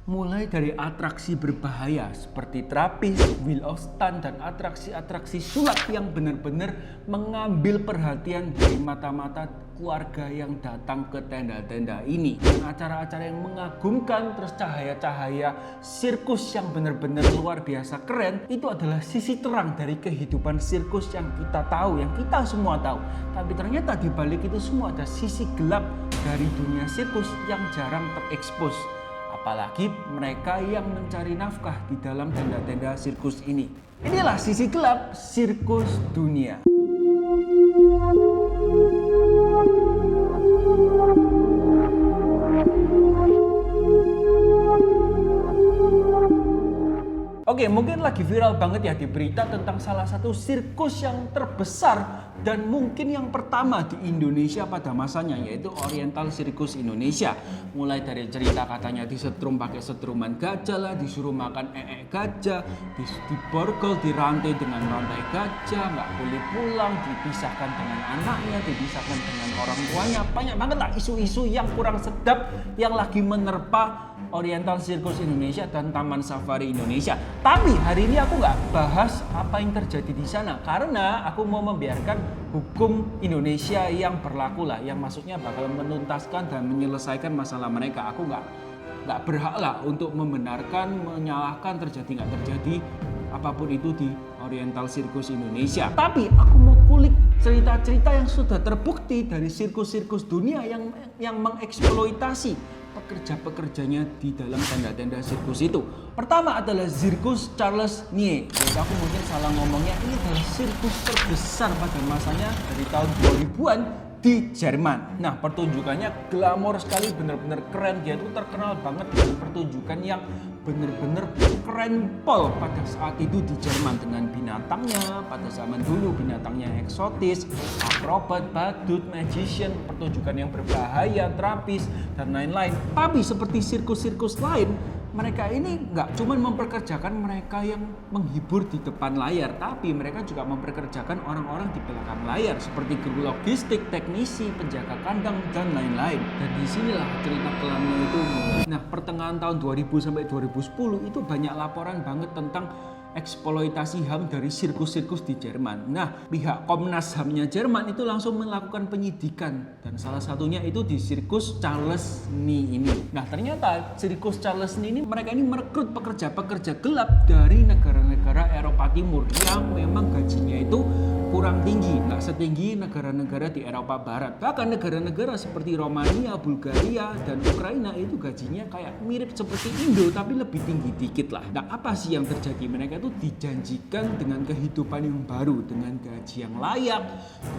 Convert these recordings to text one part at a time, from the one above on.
Mulai dari atraksi berbahaya seperti terapis, wheel of stun, dan atraksi-atraksi sulap yang benar-benar mengambil perhatian dari mata-mata keluarga yang datang ke tenda-tenda ini. Dan acara-acara yang mengagumkan, terus cahaya-cahaya sirkus yang benar-benar luar biasa keren, itu adalah sisi terang dari kehidupan sirkus yang kita tahu, yang kita semua tahu. Tapi ternyata di balik itu semua ada sisi gelap dari dunia sirkus yang jarang terekspos. Apalagi mereka yang mencari nafkah di dalam tenda-tenda sirkus ini. Inilah sisi gelap sirkus dunia. Oke, mungkin lagi viral banget ya di berita tentang salah satu sirkus yang terbesar dan mungkin yang pertama di Indonesia pada masanya, yaitu Oriental Circus Indonesia. Mulai dari cerita katanya disetrum pakai setruman gajah lah, disuruh makan gajah, diborgol, dirantai dengan rantai gajah, nggak boleh pulang, dipisahkan dengan anaknya, dipisahkan dengan orang tuanya. Banyak banget lah isu-isu yang kurang sedap yang lagi menerpa Oriental Circus Indonesia dan Taman Safari Indonesia. Tapi hari ini aku nggak bahas apa yang terjadi di sana karena aku mau membiarkan hukum Indonesia yang berlaku lah, yang maksudnya bakal menuntaskan dan menyelesaikan masalah mereka. Aku nggak berhak lah untuk membenarkan, menyalahkan terjadi nggak terjadi apapun itu di Oriental Circus Indonesia. Tapi aku mau kulik cerita-cerita yang sudah terbukti dari sirkus-sirkus dunia yang mengeksploitasi pekerja-pekerjanya di dalam tenda-tenda sirkus itu. Pertama adalah Sirkus Charles Nie. Jadi aku mungkin salah ngomongnya, ini adalah sirkus terbesar pada masanya dari tahun 2000-an di Jerman. Nah, pertunjukannya glamor sekali, bener-bener keren. Dia itu terkenal banget dengan pertunjukan yang bener-bener keren pol pada saat itu di Jerman, dengan binatangnya pada zaman dulu, binatangnya eksotis, akrobat, badut, magician, pertunjukan yang berbahaya, terapis, dan lain-lain. Tapi seperti sirkus-sirkus lain, mereka ini nggak cuma memperkerjakan mereka yang menghibur di depan layar, tapi mereka juga memperkerjakan orang-orang di belakang layar seperti kru logistik, teknisi, penjaga kandang, dan lain-lain. Dan disinilah cerita kelamnya itu mulai. Nah, pertengahan tahun 2000 sampai 2010 itu banyak laporan banget tentang eksploitasi HAM dari sirkus-sirkus di Jerman. Nah, pihak Komnas HAM-nya Jerman itu langsung melakukan penyidikan dan salah satunya itu di sirkus Charles Nie ini. Nah, ternyata sirkus Charles Nie ini mereka ini merekrut pekerja-pekerja gelap dari negara-negara Eropa Timur yang memang gajinya itu kurang tinggi, nggak setinggi negara-negara di Eropa Barat. Bahkan negara-negara seperti Romania, Bulgaria, dan Ukraina itu gajinya kayak mirip seperti Indo tapi lebih tinggi dikit lah. Nah, apa sih yang terjadi? Mereka itu dijanjikan dengan kehidupan yang baru, dengan gaji yang layak,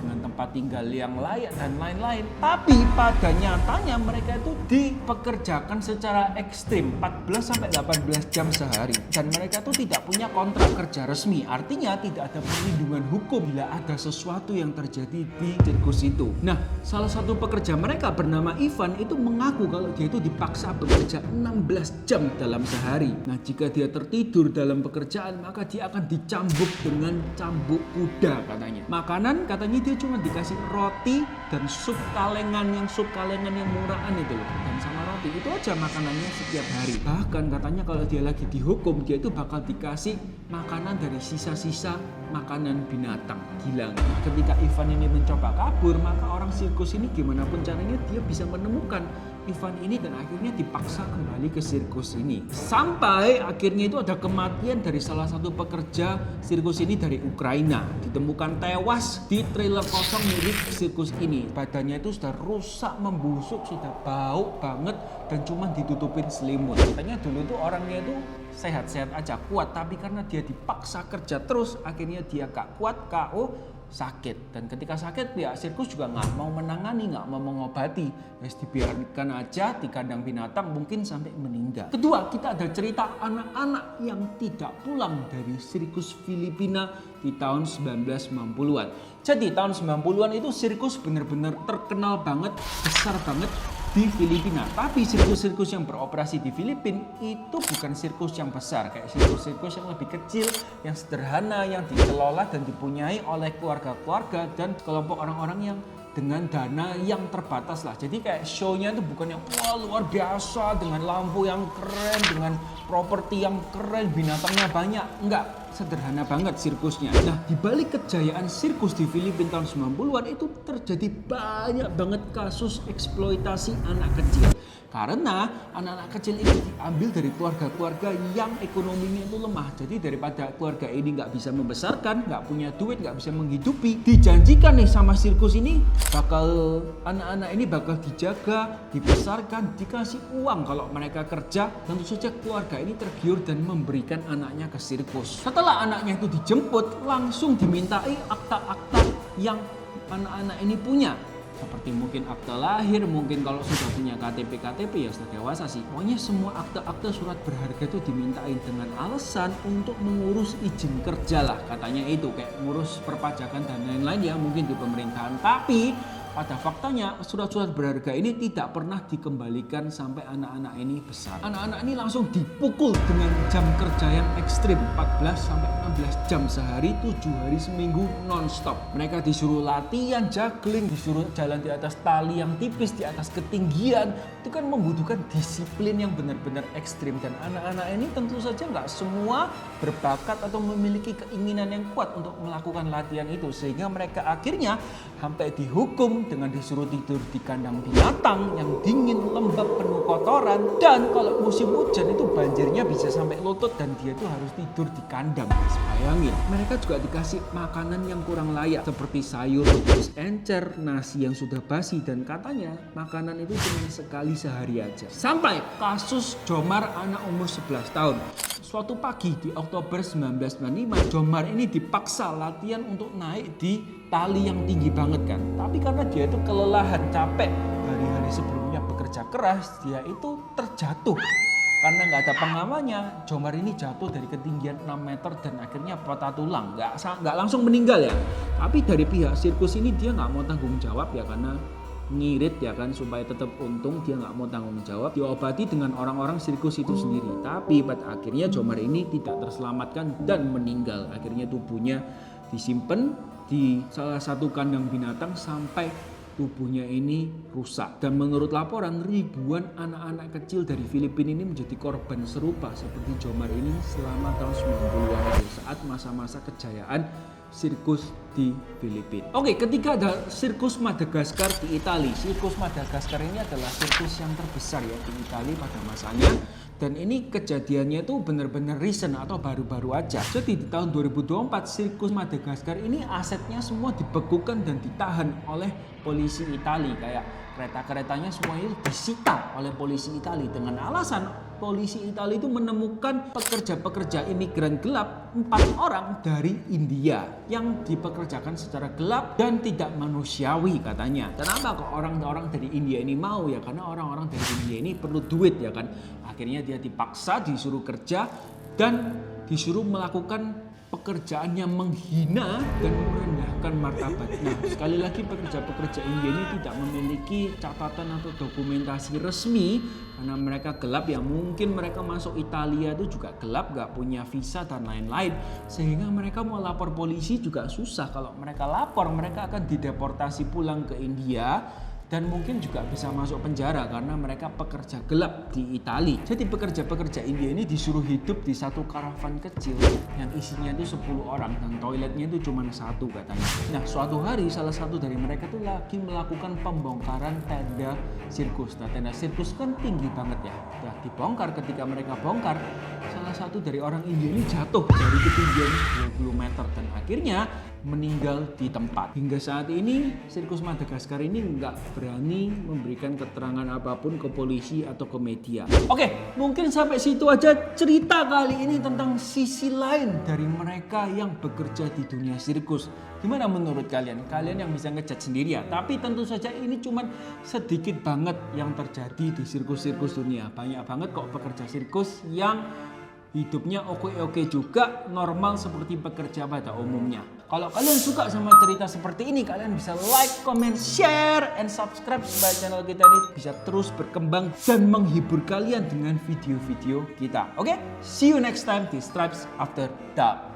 dengan tempat tinggal yang layak, dan lain-lain. Tapi pada nyatanya mereka itu dipekerjakan secara ekstrim 14-18 jam sehari. Dan mereka itu tidak punya kontrak kerja resmi. Artinya tidak ada perlindungan hukum bila ada sesuatu yang terjadi di sirkus itu. Nah, salah satu pekerja mereka bernama Ivan itu mengaku kalau dia itu dipaksa bekerja 16 jam dalam sehari. Nah, jika dia tertidur dalam pekerjaan, maka dia akan dicambuk dengan cambuk kuda katanya. Makanan katanya dia cuma dikasih roti dan sup kalengan yang murahan itu loh. Dan sama roti itu aja makanannya setiap hari. Bahkan katanya kalau dia lagi dihukum, dia itu bakal dikasih makanan dari sisa-sisa makanan binatang. Gila. Ketika Ivan ini mencoba kabur, maka orang sirkus ini gimana pun caranya dia bisa menemukan Ivan ini dan akhirnya dipaksa kembali ke sirkus ini. Sampai akhirnya itu ada kematian dari salah satu pekerja sirkus ini dari Ukraina. Ditemukan tewas di trailer kosong milik sirkus ini. Badannya itu sudah rusak, membusuk, sudah bau banget dan cuma ditutupin selimut. Katanya dulu tuh orangnya itu sehat-sehat aja, kuat, tapi karena dia dipaksa kerja terus, akhirnya dia gak kuat, KO, sakit. Dan ketika sakit, pihak sirkus juga nggak mau menangani, nggak mau mengobati. Guys, dibiarkan aja di kandang binatang, mungkin sampai meninggal. Kedua, kita ada cerita anak-anak yang tidak pulang dari sirkus Filipina di tahun 1990-an. Jadi tahun 90-an itu sirkus benar-benar terkenal banget, besar banget di Filipina. Tapi sirkus-sirkus yang beroperasi di Filipina itu bukan sirkus yang besar, kayak sirkus-sirkus yang lebih kecil, yang sederhana, yang dikelola dan dipunyai oleh keluarga-keluarga dan kelompok orang-orang yang dengan dana yang terbatas lah. Jadi kayak show-nya itu bukan yang wah luar biasa dengan lampu yang keren, dengan properti yang keren, binatangnya banyak. Enggak, sederhana banget sirkusnya. Nah, di balik kejayaan sirkus di Filipina tahun 90-an itu terjadi banyak banget kasus eksploitasi anak kecil. Karena anak-anak kecil ini diambil dari keluarga-keluarga yang ekonominya itu lemah. Jadi daripada keluarga ini nggak bisa membesarkan, nggak punya duit, nggak bisa menghidupi, dijanjikan nih sama sirkus ini bakal anak-anak ini bakal dijaga, dibesarkan, dikasih uang kalau mereka kerja. Tentu saja keluarga ini tergiur dan memberikan anaknya ke sirkus. Setelah anaknya itu dijemput, langsung dimintai akta-akta yang anak-anak ini punya. Seperti mungkin akta lahir, mungkin kalau sudah punya KTP ya sudah dewasa sih. Pokoknya semua akta-akta surat berharga itu dimintain dengan alasan untuk mengurus izin kerja lah. Katanya itu kayak ngurus perpajakan dan lain-lain ya mungkin di pemerintahan. Tapi pada faktanya surat-surat berharga ini tidak pernah dikembalikan sampai anak-anak ini besar. Anak-anak ini langsung dipukul dengan jam kerja yang ekstrim, 14 sampai 16 jam sehari, 7 hari seminggu non-stop. Mereka disuruh latihan juggling, disuruh jalan di atas tali yang tipis, di atas ketinggian. Itu kan membutuhkan disiplin yang benar-benar ekstrim. Dan anak-anak ini tentu saja nggak semua berbakat atau memiliki keinginan yang kuat untuk melakukan latihan itu. Sehingga mereka akhirnya sampai dihukum dengan disuruh tidur di kandang binatang yang dingin, lembab, penuh kotoran. Dan kalau musim hujan itu banjirnya bisa sampai lutut dan dia itu harus tidur di kandang. Bayangin, mereka juga dikasih makanan yang kurang layak seperti sayur rebus encer, nasi yang sudah basi, dan katanya makanan itu cuma sekali sehari aja. Sampai kasus Jomar anak umur 11 tahun. Suatu pagi di Oktober 1995, Jomar ini dipaksa latihan untuk naik di tali yang tinggi banget kan. Tapi karena dia itu kelelahan, capek dari hari sebelumnya bekerja keras, dia itu terjatuh. Karena nggak ada pengamannya, Jomar ini jatuh dari ketinggian 6 meter dan akhirnya patah tulang. Nggak langsung meninggal ya. Tapi dari pihak sirkus ini dia nggak mau tanggung jawab ya, karena ngirit ya kan supaya tetap untung, dia nggak mau tanggung jawab, diobati dengan orang-orang sirkus itu sendiri. Tapi pada akhirnya Jomar ini tidak terselamatkan dan meninggal. Akhirnya tubuhnya disimpan di salah satu kandang binatang sampai tubuhnya ini rusak. Dan menurut laporan, ribuan anak-anak kecil dari Filipina ini menjadi korban serupa seperti Jomar ini selama tahun 90-an saat masa-masa kejayaan sirkus di Filipina. Oke, ketika ada sirkus Madagaskar di Italia. Sirkus Madagaskar ini adalah sirkus yang terbesar ya di Italia pada masanya. Dan ini kejadiannya itu benar-benar recent atau baru-baru aja. Jadi di tahun 2024 sirkus Madagaskar ini asetnya semua dibekukan dan ditahan oleh polisi Italia. Kayak kereta-keretanya semuanya disita oleh polisi Italia dengan alasan polisi Italia itu menemukan pekerja-pekerja imigran gelap 4 orang dari India yang dipekerjakan secara gelap dan tidak manusiawi katanya. Kenapa kok orang-orang dari India ini mau ya? Karena orang-orang dari India ini perlu duit ya kan. Akhirnya dia dipaksa disuruh kerja dan disuruh melakukan pekerjaan yang menghina dan merendahkan martabat. Nah, sekali lagi pekerja-pekerja India ini tidak memiliki catatan atau dokumentasi resmi karena mereka gelap ya, mungkin mereka masuk Italia itu juga gelap, gak punya visa dan lain-lain, sehingga mereka mau lapor polisi juga susah. Kalau mereka lapor, mereka akan dideportasi pulang ke India dan mungkin juga bisa masuk penjara karena mereka pekerja gelap di Italia. Jadi pekerja-pekerja India ini disuruh hidup di satu karavan kecil yang isinya itu 10 orang dan toiletnya itu cuma 1 katanya. Nah, suatu hari salah satu dari mereka tuh lagi melakukan pembongkaran tenda sirkus. Nah, tenda sirkus kan tinggi banget ya. Nah, dibongkar, ketika mereka bongkar, salah satu dari orang India ini jatuh dari ketinggian 20 meter dan akhirnya meninggal di tempat. Hingga saat ini sirkus Madagaskar ini nggak berani memberikan keterangan apapun ke polisi atau ke media. Oke, mungkin sampai situ aja cerita kali ini tentang sisi lain dari mereka yang bekerja di dunia sirkus. Gimana menurut kalian? Kalian yang bisa ngejudge sendiri ya. Tapi tentu saja ini cuma sedikit banget yang terjadi di sirkus-sirkus dunia. Banyak banget kok pekerja sirkus yang hidupnya oke-oke juga, normal seperti pekerja pada umumnya. Kalau kalian suka sama cerita seperti ini, kalian bisa like, comment, share, and subscribe supaya channel kita ini bisa terus berkembang dan menghibur kalian dengan video-video kita. Oke? See you next time di Stripes After Dark.